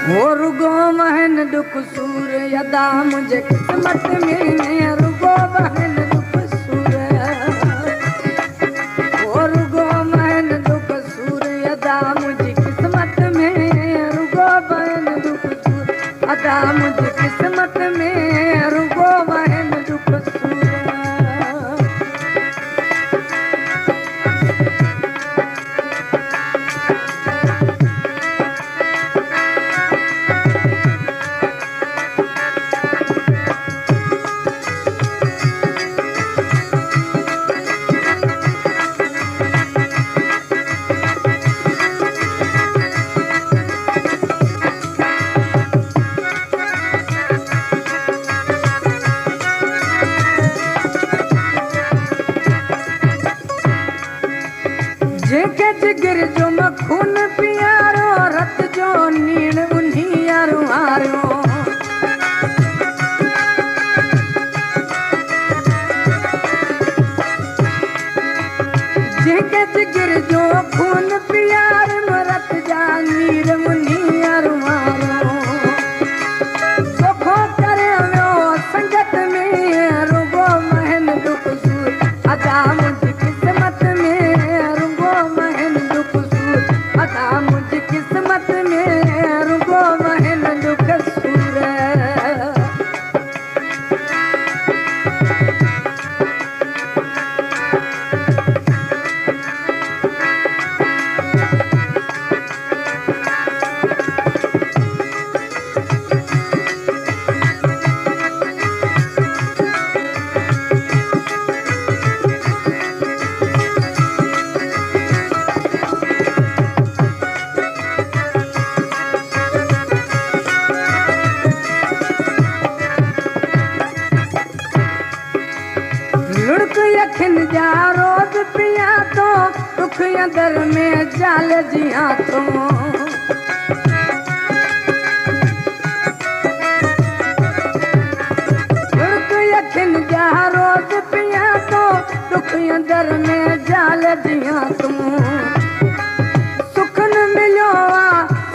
वो रुगो महन दुख सूर यदा मुझे किस्मत में रुगो महन दुख सूर वो रुगो महन दुख सूर यदा मुझे किस्मत में रुगो महन दुख सूर यदा मुझे किस्मत में रुगो महन दुख सूर जेके जिगर जो मखून पियारो रत जो नीण उन्हीं यारो हारो जेके जिगर जो खून पियार रत जा नीर उन्हीं यारो हारो सोखो करे वियो संगत में रुगो महन दुख सूर अदा मुझी किस्मत में रुगो महन दुख सूर अदा मुझी किस्मत में रुगो महन दुख सूर लुढ़क यखिन जा रोज पिया तो दुख अंदर में जाल जिया तो लुढ़क यखिन जा रोज पिया तो दुख अंदर में जाल जिया तुम सुख न मिलो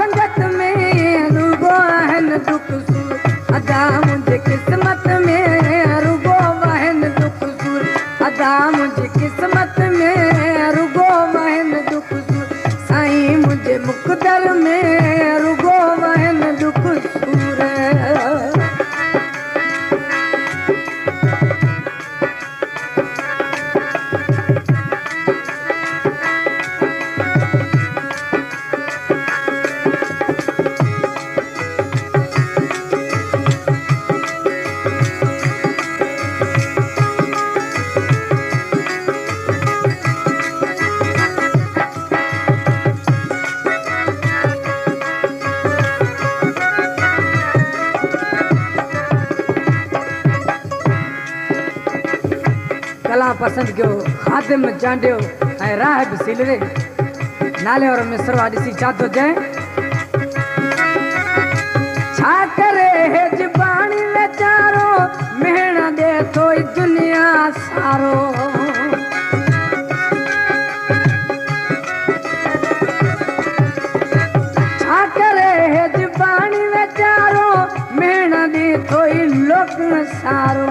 संगत में रुगो महन दुख सूर अदा मुझे किस्मत में रुगो महन दुख सूर अदा मुझे किस्मत में रुगो महन दुख सूर साईं मुझे मुकदर में रुगो महन दुख सूर कला पसंद कयो खादिम चांडियो ऐं राह बि सिलरे नाले वारो मिसरवा ॾिसी छा थो चए छा करे हेज पाणी वीचारो मेहण ॾे थो ई दुनिया सारो छा करे हेज पाणी वीचारो मेहण ॾे थो ई लोक सारो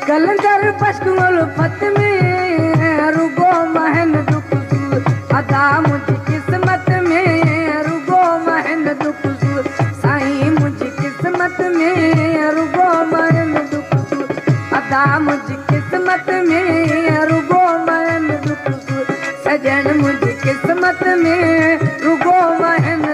कलंदर पश्तूल फत में रुगो महन दुख सूर अदा मुझी किस्मत में रुगो महन दुख सूर साईं मुझी किस्मत में रुगो महन दुख सूर अदा मुझी किस्मत में रुगो महन दुख सूर सजन मुझी किस्मत में रुगो महन